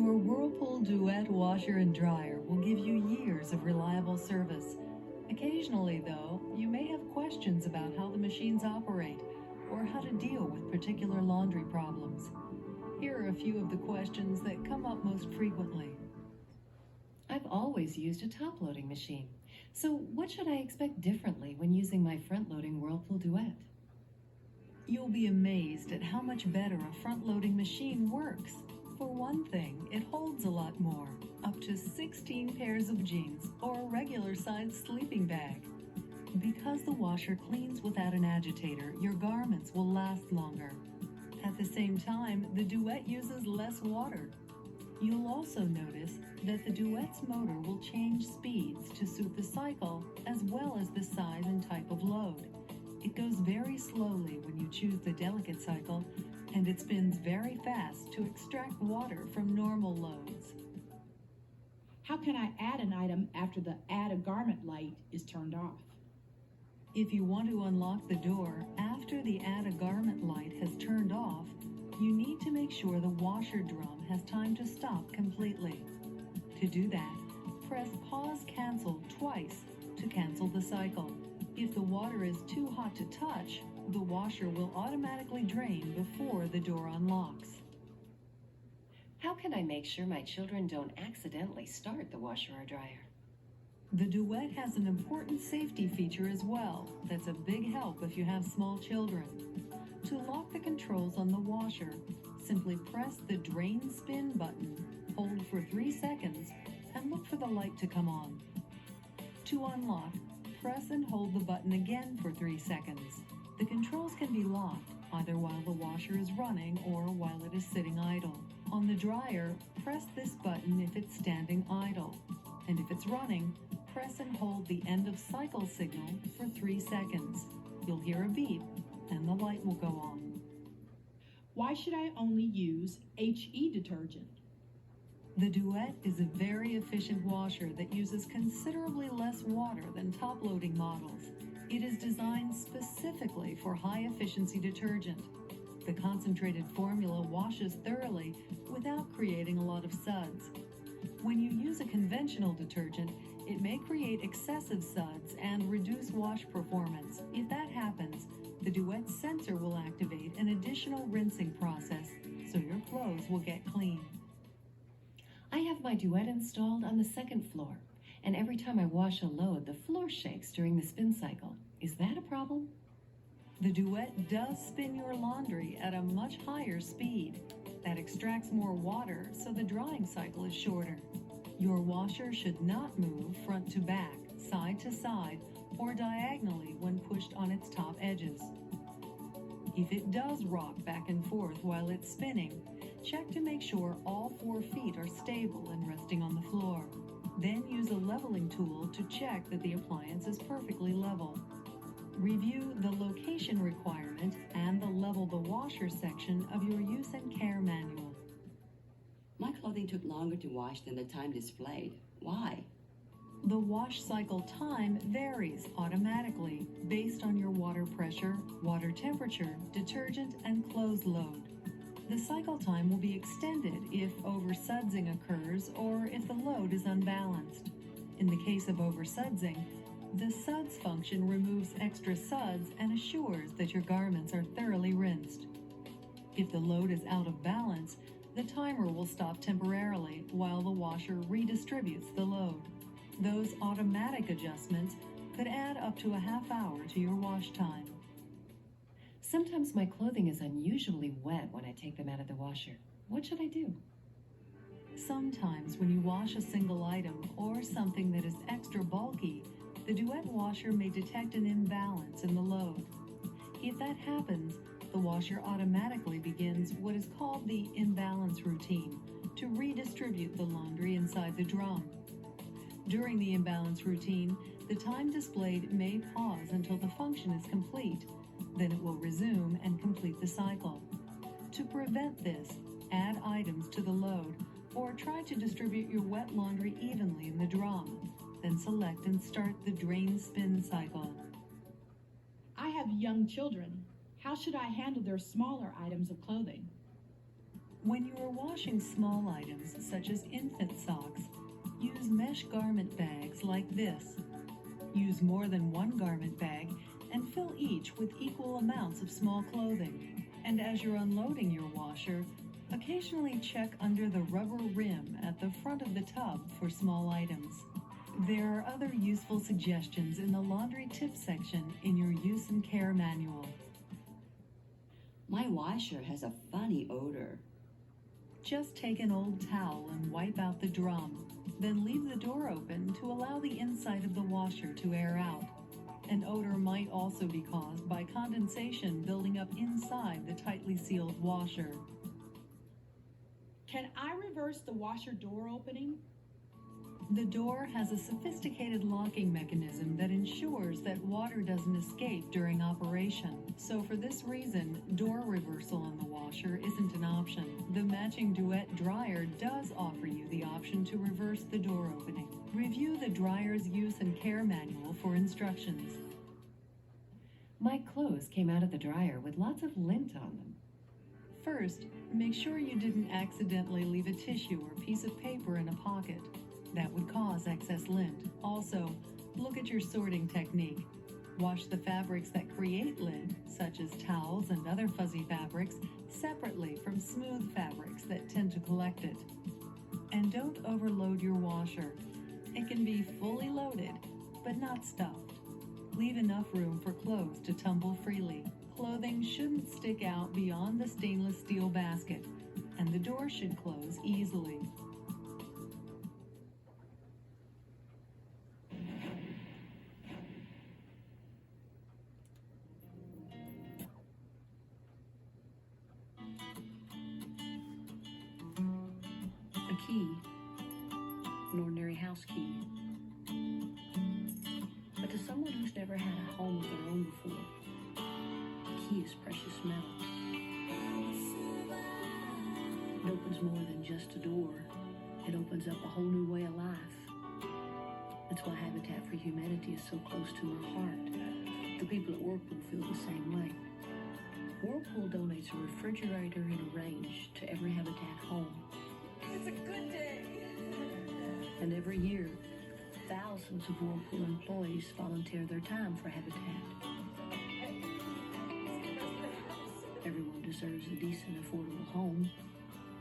Your Whirlpool Duet washer and dryer will give you years of reliable service. Occasionally, though, you may have questions about how the machines operate or how to deal with particular laundry problems. Here are a few of the questions that come up most frequently. I've always used a top-loading machine, so what should I expect differently when using my front-loading Whirlpool Duet? You'll be amazed at how much better a front-loading machine works. For one thing, it holds a lot more, up to 16 pairs of jeans or a regular-sized sleeping bag. Because the washer cleans without an agitator, your garments will last longer. At the same time, the Duet uses less water. You'll also notice that the Duet's motor will change speeds to suit the cycle as well as the size and type of load. It goes very slowly when you choose the delicate cycle, and it spins very fast to extract water from normal loads. How can I add an item after the Add a Garment light is turned off? If you want to unlock the door after the Add a Garment light has turned off, you need to make sure the washer drum has time to stop completely. To do that, press Pause Cancel twice to cancel the cycle. If the water is too hot to touch, the washer will automatically drain before the door unlocks. How can I make sure my children don't accidentally start the washer or dryer? The Duet has an important safety feature as well that's a big help if you have small children. To lock the controls on the washer, simply press the Drain Spin button, hold for 3 seconds, and look for the light to come on. To unlock, press and hold the button again for 3 seconds. The controls can be locked either while the washer is running or while it is sitting idle. On the dryer, press this button if it's standing idle, and if it's running, press and hold the end of cycle signal for 3 seconds. You'll hear a beep, and the light will go on. Why should I only use HE detergent? The Duet is a very efficient washer that uses considerably less water than top-loading models. It is designed specifically for high-efficiency detergent. The concentrated formula washes thoroughly without creating a lot of suds. When you use a conventional detergent, it may create excessive suds and reduce wash performance. If that happens, the Duet sensor will activate an additional rinsing process, so your clothes will get clean. I have my Duet installed on the second floor, and every time I wash a load, the floor shakes during the spin cycle. Is that a problem? The Duet does spin your laundry at a much higher speed. That extracts more water, so the drying cycle is shorter. Your washer should not move front to back, side to side, or diagonally when pushed on its top edges. If it does rock back and forth while it's spinning, check to make sure all 4 feet are stable and resting on the floor. Then use a leveling tool to check that the appliance is perfectly level. Review the location requirement and the level the washer section of your use and care manual. My clothing took longer to wash than the time displayed. Why? The wash cycle time varies automatically based on your water pressure, water temperature, detergent, and clothes load. The cycle time will be extended if oversudsing occurs or if the load is unbalanced. In the case of oversudsing, the suds function removes extra suds and assures that your garments are thoroughly rinsed. If the load is out of balance, the timer will stop temporarily while the washer redistributes the load. Those automatic adjustments could add up to a half hour to your wash time. Sometimes my clothing is unusually wet when I take them out of the washer. What should I do? Sometimes when you wash a single item or something that is extra bulky, the Duet washer may detect an imbalance in the load. If that happens, the washer automatically begins what is called the imbalance routine to redistribute the laundry inside the drum. During the imbalance routine, the time displayed may pause until the function is complete. Then it will resume and complete the cycle. To prevent this, add items to the load or try to distribute your wet laundry evenly in the drum. Then select and start the drain spin cycle. I have young children. How should I handle their smaller items of clothing? When you are washing small items such as infant socks, use mesh garment bags like this. Use more than one garment bag and fill each with equal amounts of small clothing. And as you're unloading your washer, occasionally check under the rubber rim at the front of the tub for small items. There are other useful suggestions in the laundry tips section in your use and care manual. My washer has a funny odor. Just take an old towel and wipe out the drum, then leave the door open to allow the inside of the washer to air out. An odor might also be caused by condensation building up inside the tightly sealed washer. Can I reverse the washer door opening? The door has a sophisticated locking mechanism that ensures that water doesn't escape during operation. So for this reason, door reversal on the washer isn't an option. The matching Duet dryer does offer you the option to reverse the door opening. Review the dryer's use and care manual for instructions. My clothes came out of the dryer with lots of lint on them. First, make sure you didn't accidentally leave a tissue or piece of paper in a pocket. That would cause excess lint. Also, look at your sorting technique. Wash the fabrics that create lint, such as towels and other fuzzy fabrics, separately from smooth fabrics that tend to collect it. And don't overload your washer. It can be fully loaded, but not stuffed. Leave enough room for clothes to tumble freely. Clothing shouldn't stick out beyond the stainless steel basket, and the door should close easily. A key, an ordinary house key. But to someone who's never had a home of their own before, a key is precious metal. It opens more than just a door. It opens up a whole new way of life. That's why Habitat for Humanity is so close to our heart. The people at Whirlpool feel the same way. Whirlpool donates a refrigerator and a range to every Habitat home. It's a good day. And every year, thousands of Whirlpool employees volunteer their time for Habitat. Everyone deserves a decent, affordable home.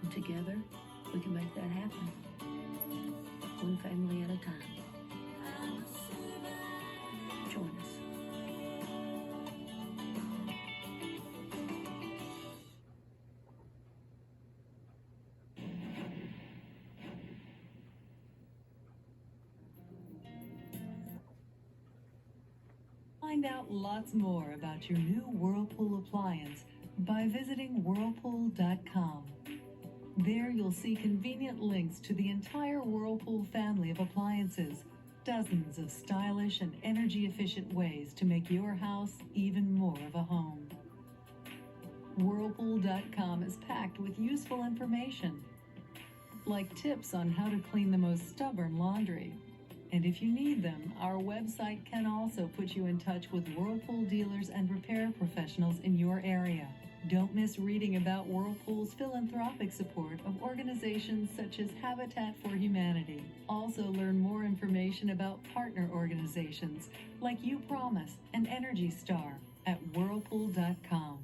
And together, we can make that happen. One family at a time. Join us. Find out lots more about your new Whirlpool appliance by visiting Whirlpool.com. There you'll see convenient links to the entire Whirlpool family of appliances, dozens of stylish and energy-efficient ways to make your house even more of a home. Whirlpool.com is packed with useful information, like tips on how to clean the most stubborn laundry. And if you need them, our website can also put you in touch with Whirlpool dealers and repair professionals in your area. Don't miss reading about Whirlpool's philanthropic support of organizations such as Habitat for Humanity. Also learn more information about partner organizations like You Promise and Energy Star at Whirlpool.com.